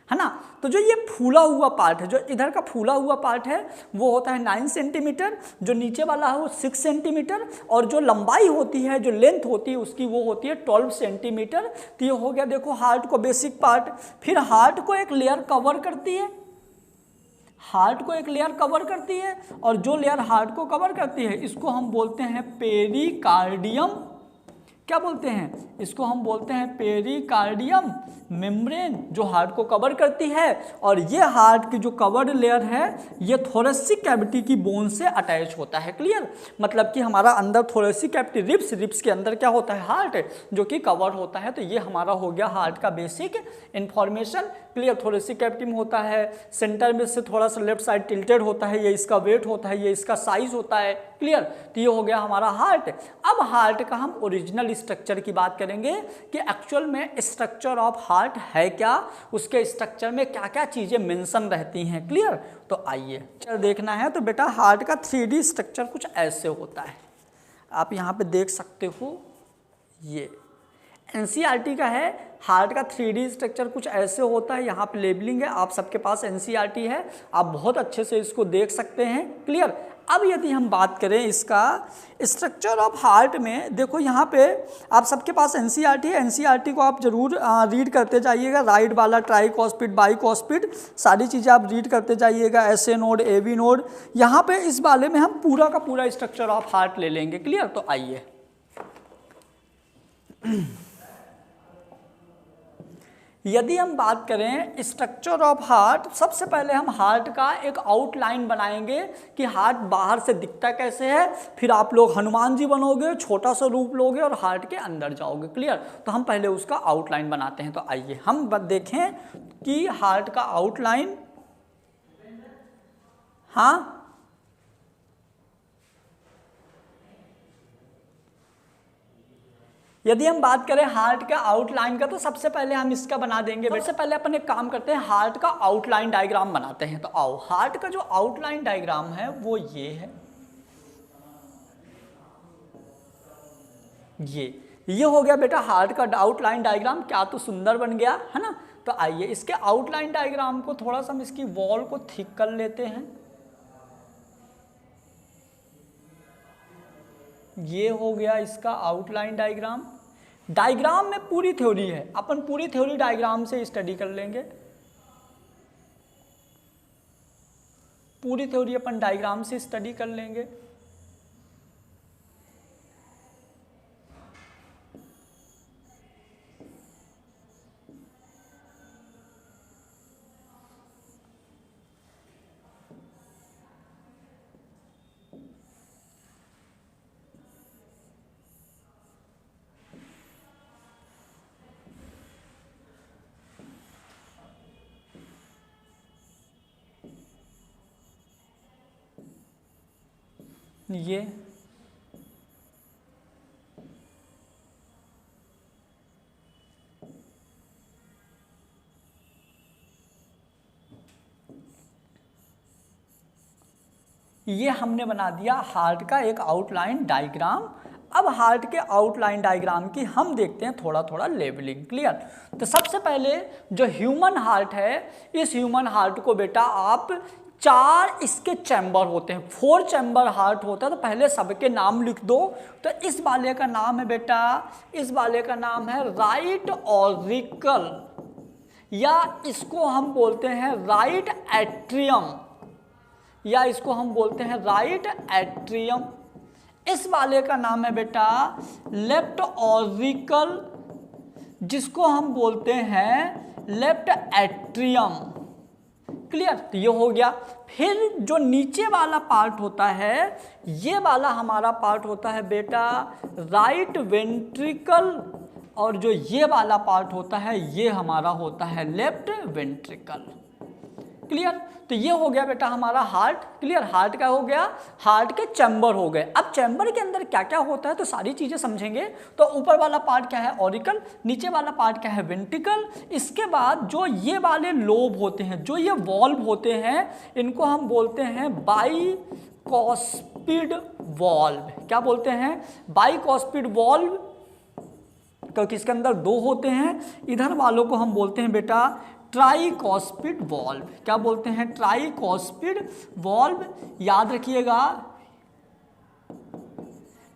है ना? तो जो ये फूला हुआ पार्ट है, जो इधर का फूला हुआ पार्ट है वो होता है 9 सेंटीमीटर, जो नीचे वाला है वो 6 सेंटीमीटर, और जो लंबाई होती है, जो लेंथ होती है उसकी वो होती है 12 सेंटीमीटर। तो ये हो गया देखो हार्ट को बेसिक पार्ट। फिर हार्ट को एक लेयर कवर करती है, हार्ट को एक लेयर कवर करती है, और जो लेयर हार्ट को कवर करती है इसको हम बोलते हैं पेरिकार्डियम। क्या बोलते हैं? इसको हम बोलते हैं पेरिकार्डियम मेम्ब्रेन, जो हार्ट को कवर करती है। और ये हार्ट की जो कवर्ड लेयर है ये थोरेसिक कैविटी की बोन से अटैच होता है। क्लियर? मतलब कि हमारा अंदर थोरेसिक कैविटी, रिब्स के अंदर क्या होता है? हार्ट, जो कि कवर होता है। तो ये हमारा हो गया हार्ट का basic information. Clear? Thoracic cavity में होता है, सेंटर में से थोड़ा सा लेफ्ट साइड टिल्टेड होता है, ये इसका वेट होता है, ये इसका साइज होता है। क्लियर? तो ये हो गया हमारा हार्ट। अब हार्ट का हम ओरिजिनल स्ट्रक्चर की बात करेंगे कि एक्चुअल में स्ट्रक्चर ऑफ हार्ट है क्या, उसके स्ट्रक्चर में क्या क्या चीजें मेंशन रहती हैं। क्लियर? तो आइए देखना है। तो बेटा हार्ट का 3D स्ट्रक्चर कुछ ऐसे होता है, आप यहाँ पे देख सकते हो। ये NCERT का है, हार्ट का 3D स्ट्रक्चर कुछ ऐसे होता है। यहाँ पे लेबलिंग है, आप सबके पास NCERT है, आप बहुत अच्छे से इसको देख सकते हैं। क्लियर? अब यदि हम बात करें इसका स्ट्रक्चर ऑफ हार्ट में, देखो यहाँ पे आप सबके पास NCERT है, NCERT को आप जरूर रीड करते जाइएगा। राइट वाला ट्राइकॉस्पिड, बाइकॉस्पिड, सारी चीज़ें आप रीड करते जाइएगा। SA नोड, AV नोड, यहाँ पे इस वाले में हम पूरा का पूरा स्ट्रक्चर ऑफ हार्ट ले लेंगे। क्लियर? तो आइए यदि हम बात करें स्ट्रक्चर ऑफ हार्ट, सबसे पहले हम हार्ट का एक आउटलाइन बनाएंगे कि हार्ट बाहर से दिखता कैसे है। फिर आप लोग हनुमान जी बनोगे, छोटा सा रूप लोगे और हार्ट के अंदर जाओगे। क्लियर? तो हम पहले उसका आउटलाइन बनाते हैं। तो आइए हम देखें कि हार्ट का आउटलाइन, हाँ यदि हम बात करें हार्ट का आउटलाइन का तो सबसे पहले हम इसका बना देंगे। सबसे पहले अपन एक काम करते हैं, हार्ट का आउटलाइन डायग्राम बनाते हैं। तो आओ, हार्ट का जो आउटलाइन डायग्राम है वो ये है, ये हो गया बेटा हार्ट का आउटलाइन डायग्राम। क्या तो सुंदर बन गया है ना? तो आइए इसके आउटलाइन डायग्राम को थोड़ा सा हम इसकी वॉल को थिक कर लेते हैं। ये हो गया इसका आउटलाइन डायग्राम। डायग्राम में पूरी थ्योरी है, अपन पूरी थ्योरी डायग्राम से स्टडी कर लेंगे। पूरी थ्योरी अपन डायग्राम से स्टडी कर लेंगे। ये हमने बना दिया हार्ट का एक आउटलाइन डायग्राम। अब हार्ट के आउटलाइन डायग्राम की हम देखते हैं थोड़ा थोड़ा लेवलिंग। क्लियर? तो सबसे पहले जो ह्यूमन हार्ट है, इस ह्यूमन हार्ट को बेटा आप 4 इसके चैम्बर होते हैं, 4 चैम्बर हार्ट होता है। तो पहले सबके नाम लिख दो। तो इस वाले का नाम है बेटा, इस वाले का नाम है राइट ऑरिकल, या इसको हम बोलते हैं राइट एट्रियम, या इसको हम बोलते हैं राइट एट्रियम। इस वाले का नाम है बेटा लेफ्ट ऑरिकल, जिसको हम बोलते हैं लेफ्ट एट्रियम। क्लियर? तो ये हो गया। फिर जो नीचे वाला पार्ट होता है, ये वाला हमारा पार्ट होता है बेटा राइट वेंट्रिकल, और जो ये वाला पार्ट होता है ये हमारा होता है लेफ्ट वेंट्रिकल। क्लियर? तो ये हो गया बेटा हमारा हार्ट। क्लियर? हार्ट का हो गया, हार्ट के चैम्बर हो गए। अब चैम्बर के अंदर क्या क्या होता है तो सारी चीजें समझेंगे। तो ऊपर वाला पार्ट क्या है? ऑरिकल। नीचे वाला पार्ट क्या है? वेंट्रिकल। इसके बाद जो ये वाले लोब होते हैं, जो ये वॉल्व होते हैं, इनको हम बोलते हैं बाइकॉस्पिड वॉल्व। क्या बोलते हैं? बाइकॉस्पिड वॉल्व, क्योंकि इसके अंदर 2 होते हैं। इधर वालों को हम बोलते हैं बेटा ट्राइकॉस्पिड वॉल्व। क्या बोलते हैं? Tricuspid valve. याद रखिएगा,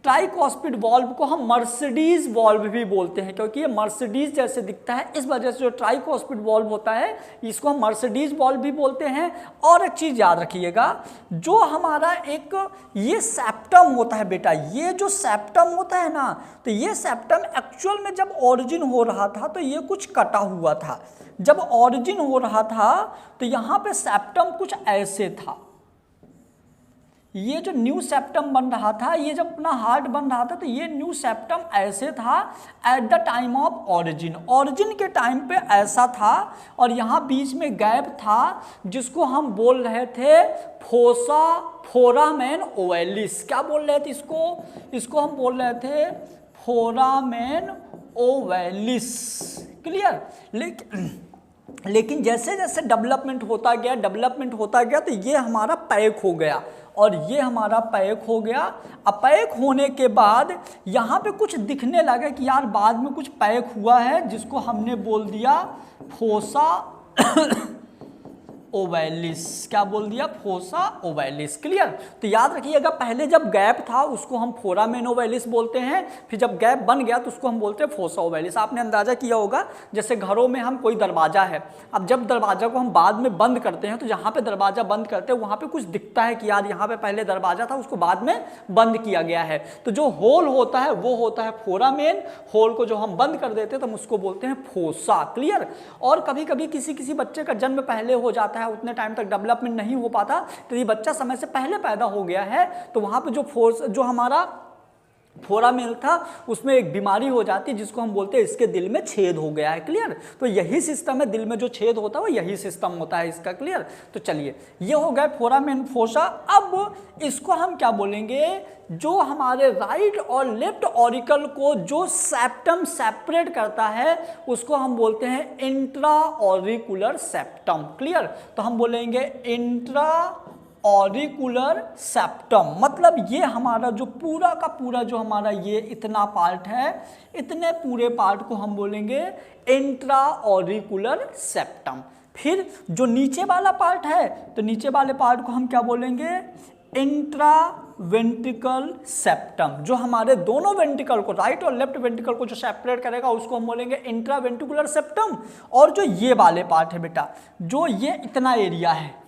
ट्राइकॉस्पिड वॉल्व को हम मर्सिडीज वॉल्व भी बोलते हैं, क्योंकि ये मर्सिडीज जैसे दिखता है, इस वजह से जो ट्राइकॉस्पिड वॉल्व होता है इसको हम मर्सिडीज वॉल्व भी बोलते हैं। और एक चीज याद रखिएगा, जो हमारा एक ये सेप्टम होता है बेटा, ये जो सेप्टम होता है ना, तो ये सेप्टम एक्चुअल में जब ओरिजिन हो रहा था तो ये कुछ कटा हुआ था। जब ओरिजिन हो रहा था तो यहाँ पे सेप्टम कुछ ऐसे था। ये जो न्यू सेप्टम बन रहा था, ये जब अपना हार्ट बन रहा था, तो ये न्यू सेप्टम ऐसे था at the time of origin. Origin के टाइम पे ऐसा था, और यहाँ बीच में गैप था, जिसको हम बोल रहे थे फोसा फोरामेन ओवेलिस। क्या बोल रहे थे इसको हम बोल रहे थे फोरामेन ओवेलिस। क्लियर? लेकिन जैसे जैसे डेवलपमेंट होता गया तो ये हमारा पैक हो गया, और ये हमारा पैक हो गया। अब पैक होने के बाद यहाँ पे कुछ दिखने लगा कि यार बाद में कुछ पैक हुआ है, जिसको हमने बोल दिया फोसा ओवेलिस। क्या बोल दिया? Fossa ovalis. क्लियर? तो याद रखिएगा, पहले जब गैप था उसको हम फोरामेन ओवेलिस बोलते हैं, फिर जब गैप बन गया तो उसको हम बोलते हैं फोसा ओवेलिस। आपने अंदाजा किया होगा, जैसे घरों में हम कोई दरवाजा है, अब जब दरवाजा को हम बाद में बंद करते हैं, तो जहाँ पे दरवाजा बंद करते हैं वहाँ पे कुछ दिखता है कि यार यहाँ पे पहले दरवाजा था, उसको बाद में बंद किया गया है। तो जो होल होता है वो होता है फोरामेन। होल को जो हम बंद कर देते हैं तो हम उसको बोलते हैं फोसा। क्लियर? और कभी कभी किसी बच्चे का जन्म पहले हो जाता है, उतने टाइम तक डेवलपमेंट नहीं हो पाता, तो ये बच्चा समय से पहले पैदा हो गया है, तो वहां पे जो हमारा फोरामेन था उसमें एक बीमारी हो जाती है, जिसको हम बोलते हैं इसके दिल में छेद हो गया है। क्लियर? तो यही सिस्टम है, दिल में जो छेद होता है वो यही सिस्टम होता है इसका। क्लियर? तो चलिए, ये हो गया फोरामेन फोसा। अब इसको हम क्या बोलेंगे? जो हमारे राइट और लेफ्ट ऑरिकल को जो सेप्टम सेपरेट करता है उसको हम बोलते हैं इंट्रा ऑरिकुलर सेप्टम। क्लियर? तो हम बोलेंगे इंट्रा ऑरिकुलर सेप्टम, मतलब ये हमारा जो पूरा का पूरा जो हमारा ये इतना पार्ट है, इतने पूरे पार्ट को हम बोलेंगे इंट्रा ऑरिकुलर सेप्टम। फिर जो नीचे वाला पार्ट है, तो नीचे वाले पार्ट को हम क्या बोलेंगे? Intra ventricle septum. जो हमारे दोनों वेंट्रिकल को, राइट और लेफ्ट वेंट्रिकल को जो सेपरेट करेगा उसको हम बोलेंगे इंट्रा वेंट्रिकुलर सेप्टम। और जो ये वाले पार्ट है बेटा, जो ये इतना एरिया है,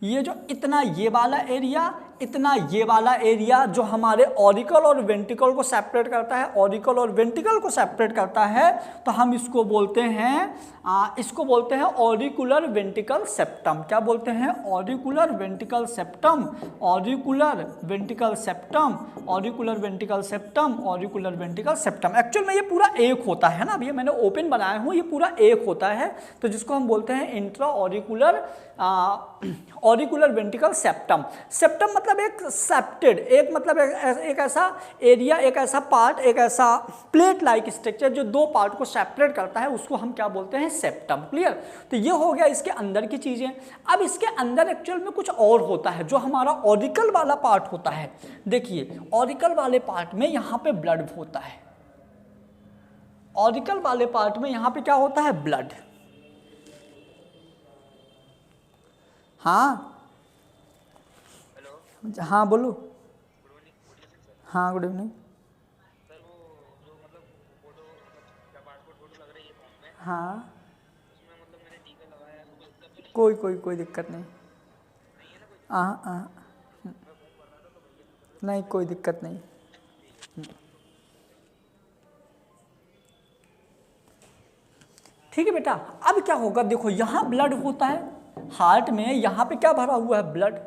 ये जो इतना ये वाला एरिया, इतना ये वाला एरिया, जो हमारे ऑरिकल और वेंट्रिकल को सेपरेट करता है, ऑरिकल और वेंट्रिकल को सेपरेट करता है, तो हम इसको बोलते हैं ऑरिकुलर वेंट्रिकल सेप्टम। क्या बोलते हैं? Auricular ventricle septum, auricular ventricle septum, auricular ventricle septum, auricular ventricle septum. Actual में ये पूरा एक होता है ना, अभी मैंने ओपन बनाया हूँ, ये पूरा एक होता है, तो जिसको हम बोलते हैं intra auricular auricular ventricle septum. Septum मतलब एक सेप्टेड, एक मतलब एक ऐसा एरिया, एक ऐसा पार्ट, एक ऐसा प्लेट लाइक स्ट्रक्चर जो दो पार्ट को सेपरेट करता है, उसको हम क्या बोलते हैं? सेप्टम। क्लियर? तो ये हो गया इसके अंदर की चीजें। अब इसके अंदर एक्चुअल में कुछ और होता है जो हमारा ऑरिकल वाला पार्ट होता है। देखिए ऑरिकल वाले पार्ट में यहाँ पे ब्लड होता है, ऑरिकल वाले पार्ट में यहाँ पे क्या होता है? ब्लड। हाँ हेलो, हाँ बोलो। Good evening. हाँ गुड इवनिंग। सर वो जो मतलब फोटो मतलब पासपोर्ट फोटो लग रही है फॉर्म में, हाँ उसमें मतलब मैंने टीका लगाया है, तो कोई दिक्कत तो कोई दिक्कत नहीं। नहीं है ना? कोई हाँ नहीं, कोई दिक्कत नहीं। ठीक है बेटा, अब क्या होगा? देखो यहाँ ब्लड होता है हार्ट में, यहाँ पे क्या भरा हुआ है? ब्लड।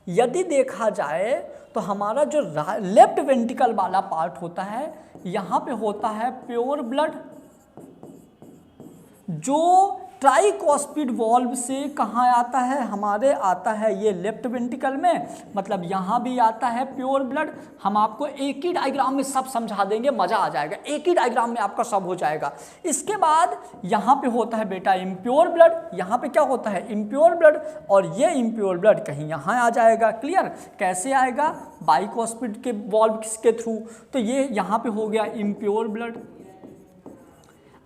यदि देखा जाए तो हमारा जो लेफ्ट वेंट्रिकल वाला पार्ट होता है, यहाँ पे होता है प्योर ब्लड, जो ट्राइकॉस्पिड वॉल्व से कहाँ आता है? हमारे आता है ये लेफ्ट वेंट्रिकल में, मतलब यहाँ भी आता है प्योर ब्लड। हम आपको एक ही डायग्राम में सब समझा देंगे, मज़ा आ जाएगा, एक ही डायग्राम में आपका सब हो जाएगा। इसके बाद यहाँ पे होता है बेटा इम्प्योर ब्लड, यहाँ पे क्या होता है? इम्प्योर ब्लड, और ये इम्प्योर ब्लड कहीं यहाँ आ जाएगा। क्लियर? कैसे आएगा? बाइकॉस्पिड के वॉल्व के थ्रू। तो ये यहाँ पे हो गया इम्प्योर ब्लड।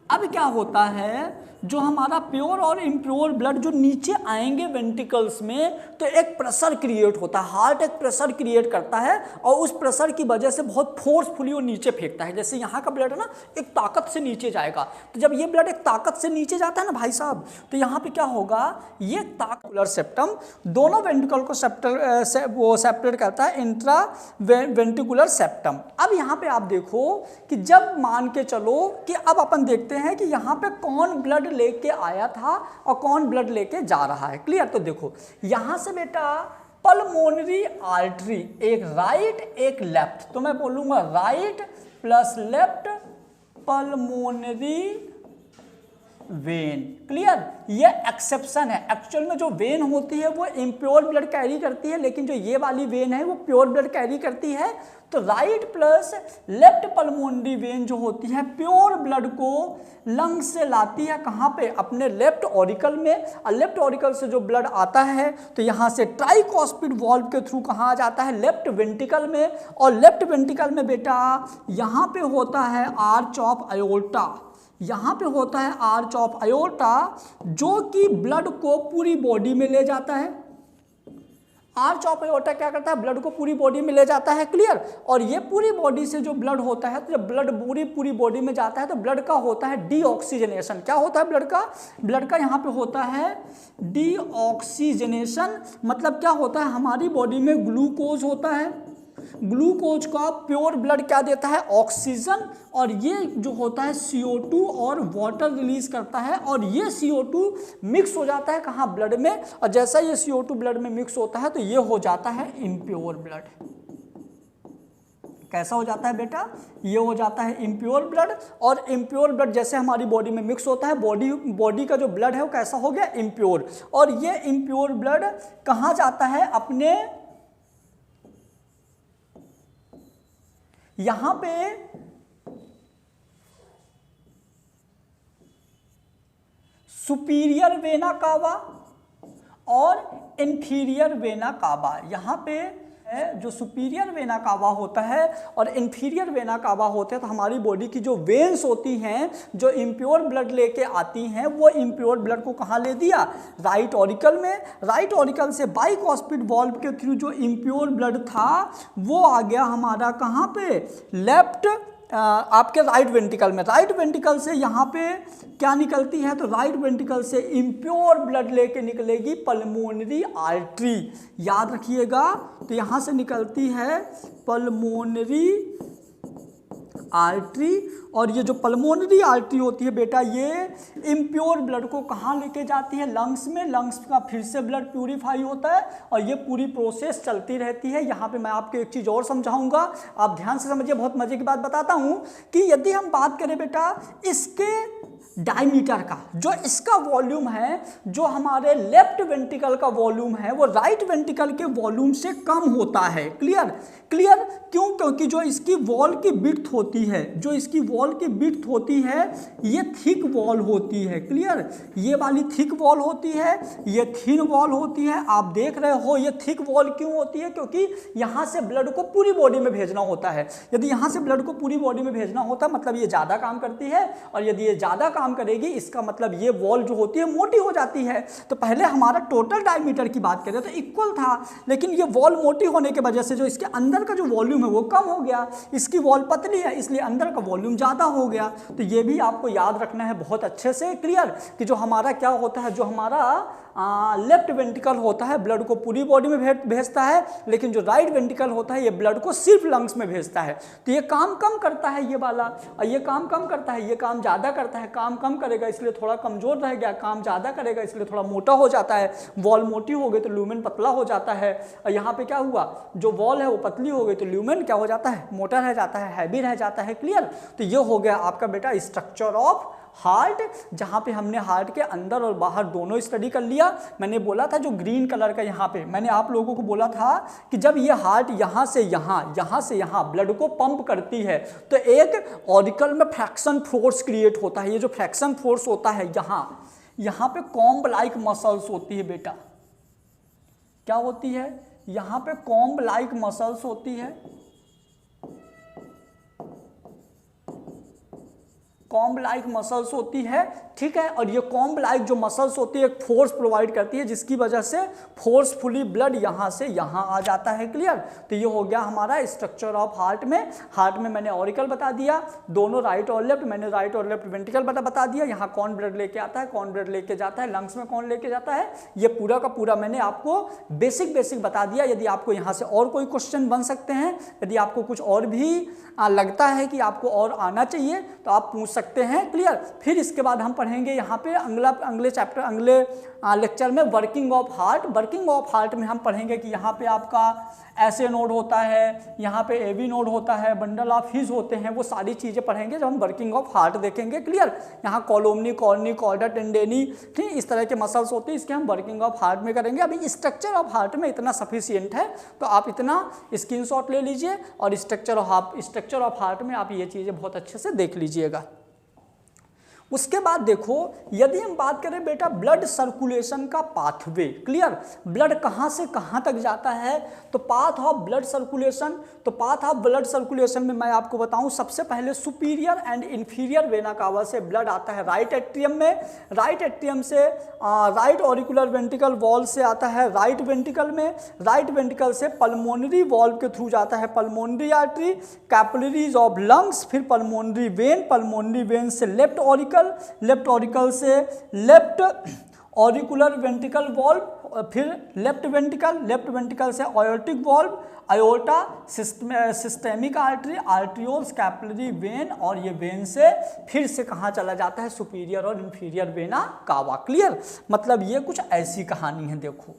अब क्या होता है? जो हमारा प्योर और इम्प्योर ब्लड जो नीचे आएंगे वेंट्रिकल्स में, तो एक प्रेशर क्रिएट होता है, हार्ट एक प्रेशर क्रिएट करता है और उस प्रेशर की वजह से बहुत फोर्सफुली वो नीचे फेंकता है। जैसे यहाँ का ब्लड है ना, एक ताकत से नीचे जाएगा, तो जब ये ब्लड एक ताकत से नीचे जाता है ना भाई साहब, तो यहाँ पे क्या होगा? ये ताकुलर सेप्टम दोनों वेंट्रिकल को सेपरेट करता है, इंट्रा वेंट्रिकुलर सेप्टम। अब यहाँ पे आप देखो कि जब मान के चलो कि अब अपन देखते हैं कि यहाँ पे कौन ब्लड लेके आया था और कौन ब्लड लेके जा रहा है। क्लियर? तो देखो यहां से बेटा पल्मोनरी आर्टरी, एक राइट एक लेफ्ट, तो मैं बोलूंगा right plus left pulmonary vein. Clear? ये एक्सेप्शन है। एक्चुअल में जो वेन होती है वो इम्प्योर ब्लड कैरी करती है, लेकिन जो ये वाली वेन है वो प्योर ब्लड कैरी करती है। तो right plus left pulmonary vein जो होती है प्योर ब्लड को लंग्स से लाती है, कहाँ पे? अपने लेफ्ट ऑरिकल में, और लेफ्ट ऑरिकल से जो ब्लड आता है तो यहाँ से ट्राइकॉस्पिड वॉल्व के थ्रू कहाँ आ जाता है? लेफ्ट वेंट्रिकल में, और लेफ्ट वेंट्रिकल में बेटा यहाँ पे होता है आर्च ऑफ अयोर्टा, यहाँ पे होता है आर्च ऑफ अयोर्टा, जो कि ब्लड को पूरी बॉडी में ले जाता है। आर्च ऑफ अयोर्टा क्या करता है? ब्लड को पूरी बॉडी में ले जाता है। क्लियर? और ये पूरी बॉडी से जो ब्लड होता है, तो जब ब्लड पूरी बॉडी में जाता है तो ब्लड का होता है डीऑक्सीजनेशन। क्या होता है ब्लड का? ब्लड का यहाँ पे होता है डीऑक्सीजनेशन। मतलब क्या होता है? हमारी बॉडी में ग्लूकोज होता है, ग्लूकोज का प्योर ब्लड क्या देता है? ऑक्सीजन, और ये जो होता है CO2 और वाटर रिलीज करता है, और ये CO2 मिक्स हो जाता है कहाँ? ब्लड में, और जैसा ये CO2 ब्लड में मिक्स होता है तो ये हो जाता है इम्प्योर ब्लड। कैसा हो जाता है बेटा? ये हो जाता है इम्प्योर ब्लड, और इम्प्योर ब्लड जैसे हमारी बॉडी में मिक्स होता है, बॉडी का जो ब्लड है वो कैसा हो गया? इम्प्योर। और ये इम्प्योर ब्लड कहाँ जाता है? अपने यहां पे सुपीरियर वेना कावा और इंफीरियर वेना कावा, यहां पे जो सुपीरियर वेना कावा होता है और इंफीरियर वेना कावा होते हैं, तो हमारी बॉडी की जो वेन्स होती हैं जो इम्प्योर ब्लड लेके आती हैं, वो इम्प्योर ब्लड को कहाँ ले दिया? राइट ऑरिकल में। राइट ऑरिकल से बाइकॉस्पिड वॉल्व के थ्रू जो इम्प्योर ब्लड था वो आ गया हमारा कहाँ पे? लेफ्ट आपके राइट वेंट्रिकल में। राइट वेंट्रिकल से यहाँ पे क्या निकलती है? तो राइट वेंट्रिकल से इम्प्योर ब्लड लेके निकलेगी पल्मोनरी आर्टरी। याद रखिएगा, तो यहाँ से निकलती है पल्मोनरी आर्टरी, और ये जो पल्मोनरी आर्टरी होती है बेटा, ये इम्प्योर ब्लड को कहाँ लेके जाती है? लंग्स में। लंग्स का फिर से ब्लड प्यूरिफाई होता है और ये पूरी प्रोसेस चलती रहती है। यहाँ पे मैं आपको एक चीज़ और समझाऊंगा, आप ध्यान से समझिए, बहुत मजे की बात बताता हूँ कि यदि हम बात करें बेटा इसके डायमीटर का, जो इसका वॉल्यूम है, जो हमारे लेफ्ट वेंट्रिकल का वॉल्यूम है, वो राइट वेंट्रिकल के वॉल्यूम से कम होता है। क्लियर क्लियर क्यों? क्योंकि जो इसकी वॉल की विड्थ होती है, जो इसकी वॉल की विड्थ होती है, ये थिक वॉल होती है। क्लियर, ये वाली थिक वॉल होती है, ये थिन वॉल होती है। आप देख रहे हो ये थिक वॉल क्यों होती है? क्योंकि यहाँ से ब्लड को पूरी बॉडी में भेजना होता है। यदि यहाँ से ब्लड को पूरी बॉडी में भेजना होता है मतलब ये ज़्यादा काम करती है, और यदि ये ज़्यादा काम करेगी इसका मतलब ये वॉल जो होती है मोटी हो जाती है। तो पहले हमारा टोटल डायमीटर की बात करें तो इक्वल था, लेकिन ये वॉल मोटी होने की वजह से जो इसके अंदर का जो वॉल्यूम है वो कम हो गया। इसकी वॉल पतली है इसलिए अंदर का वॉल्यूम ज़्यादा हो गया। तो ये भी आपको याद रखना है बहुत अच्छे से। क्लियर, कि जो हमारा क्या होता है, जो हमारा लेफ्ट वेंट्रिकल होता है ब्लड को पूरी बॉडी में भेजता है, लेकिन जो राइट वेंट्रिकल होता है ये ब्लड को सिर्फ लंग्स में भेजता है। तो ये काम कम करता है ये वाला, और ये काम कम करता है, ये काम ज़्यादा करता है। काम कम करेगा इसलिए थोड़ा कमज़ोर रह गया, काम ज़्यादा करेगा इसलिए थोड़ा मोटा हो जाता है। वॉल मोटी हो गई तो ल्यूमेन पतला हो जाता है, और यहाँ पे क्या हुआ, जो वॉल है वो पतली हो गई तो ल्यूमेन क्या हो जाता है, मोटा रह जाता है, हैवी रह जाता है। क्लियर, तो ये हो गया आपका बेटा स्ट्रक्चर ऑफ हार्ट, जहाँ पे हमने हार्ट के अंदर और बाहर दोनों स्टडी कर लिया। मैंने बोला था जो ग्रीन कलर का यहाँ पे मैंने आप लोगों को बोला था कि जब ये हार्ट यहाँ से यहाँ ब्लड को पंप करती है तो एक ऑरिकल में फ्रैक्शन फोर्स क्रिएट होता है। ये जो फ्रैक्शन फोर्स होता है यहाँ पे कॉम्ब लाइक मसल्स होती है बेटा। क्या होती है? यहाँ पे कॉम्ब लाइक मसल्स होती है, कॉम्ब लाइक मसल्स होती है। ठीक है, और ये कॉम्ब लाइक जो मसल्स होती है एक फोर्स प्रोवाइड करती है जिसकी वजह से फोर्सफुली ब्लड यहाँ से यहाँ आ जाता है। क्लियर, तो ये हो गया हमारा स्ट्रक्चर ऑफ हार्ट में। हार्ट में मैंने ऑरिकल बता दिया, दोनों राइट और लेफ्ट, मैंने राइट और लेफ्ट वेंट्रिकल बता दिया। यहाँ कौन ब्लड लेके आता है, कौन ब्लड लेके जाता है, लंग्स में कौन लेके जाता है, ये पूरा का पूरा मैंने आपको बेसिक बता दिया। यदि आपको यहाँ से और कोई क्वेश्चन बन सकते हैं, यदि आपको कुछ और भी लगता है कि आपको और आना चाहिए तो आप पूछ सकते हैं। क्लियर, फिर इसके बाद हम पढ़ेंगे यहाँ पे अगले चैप्टर, अगले लेक्चर में working of heart. Working of heart में हम पढ़ेंगे कि यहाँ पे आपका ऐसे नोड होता है, यहाँ पे एवी नोड होता है, बंडल ऑफ हिज होते हैं, वो सारी चीज़ें पढ़ेंगे जब हम वर्किंग ऑफ हार्ट देखेंगे। क्लियर, यहाँ कॉलोमनी, कॉर्नी, कॉर्डा, टेंडेनी, ठीक, इस तरह के मसल्स होते हैं, इसके हम वर्किंग ऑफ हार्ट में करेंगे। अभी स्ट्रक्चर ऑफ हार्ट में इतना सफिशियंट है तो आप इतना स्क्रीनशॉट ले लीजिए और स्ट्रक्चर ऑफ हार्ट में आप ये चीज़ें बहुत अच्छे से देख लीजिएगा। उसके बाद देखो, यदि हम बात करें बेटा ब्लड सर्कुलेशन का पाथवे। क्लियर, ब्लड कहाँ से कहाँ तक जाता है, तो पाथ ऑफ ब्लड सर्कुलेशन, तो पाथ ऑफ ब्लड सर्कुलेशन में मैं आपको बताऊं, सबसे पहले superior and inferior vena cava से ब्लड आता है राइट एट्रियम में, राइट एट्रियम से राइट ऑरिकुलर वेंट्रिकल वॉल से आता है राइट वेंट्रिकल में, राइट वेंट्रिकल से पल्मोनरी वॉल्व के थ्रू जाता है pulmonary artery, capillaries of lungs, फिर पल्मोनरी वेन से लेफ्ट ऑरिकल, लेफ्ट ऑरिकल से लेफ्ट ऑरिकुलर वेंट्रिकल वॉल्व, फिर लेफ्ट वेंट्रिकल से aortic valve, aorta, systemic artery, arterioles, capillary vein, और ये वेन से फिर से कहाँ चला जाता है, सुपीरियर और इंफीरियर वेना कावा। क्लियर, मतलब ये कुछ ऐसी कहानी है। देखो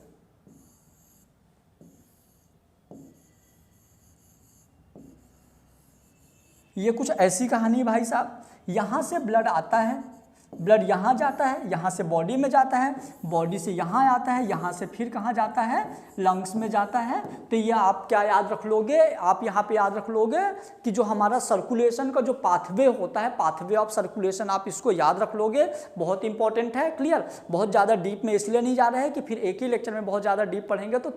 ये कुछ ऐसी कहानी है भाई साहब, यहाँ से ब्लड आता है, ब्लड यहाँ जाता है, यहाँ से बॉडी में जाता है, बॉडी से यहाँ आता है, यहाँ से फिर कहाँ जाता है, लंग्स में जाता है। तो ये आप क्या याद रख लोगे, आप यहाँ पे याद रख लोगे कि जो हमारा सर्कुलेशन का जो पाथवे होता है, पाथवे ऑफ सर्कुलेशन, आप इसको याद रख लोगे, बहुत इंपॉर्टेंट है। क्लियर, बहुत ज़्यादा डीप में इसलिए नहीं जा रहे हैं कि फिर एक ही लेक्चर में बहुत ज़्यादा डीप पढ़ेंगे तो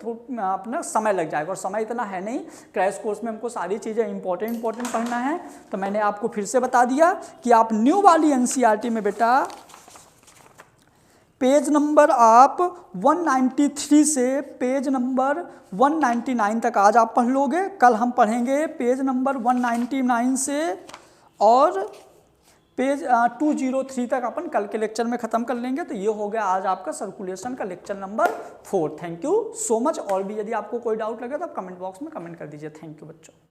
अपना समय लग जाएगा, और समय इतना है नहीं। क्रैश कोर्स में हमको सारी चीज़ें इंपॉर्टेंट पढ़ना है। तो मैंने आपको फिर से बता दिया कि आप न्यू वाली एनसीईआरटी में बेटा पेज नंबर आप 193 से पेज नंबर 199 तक आज आप पढ़ लोगे। कल हम पढ़ेंगे पेज नंबर 199 से और पेज 203 तक अपन कल के लेक्चर में ख़त्म कर लेंगे। तो ये हो गया आज आपका सर्कुलेशन का lecture number 4। Thank you so much. और भी यदि आपको कोई डाउट लगे तो आप कमेंट बॉक्स में कमेंट कर दीजिए। थैंक यू बच्चों।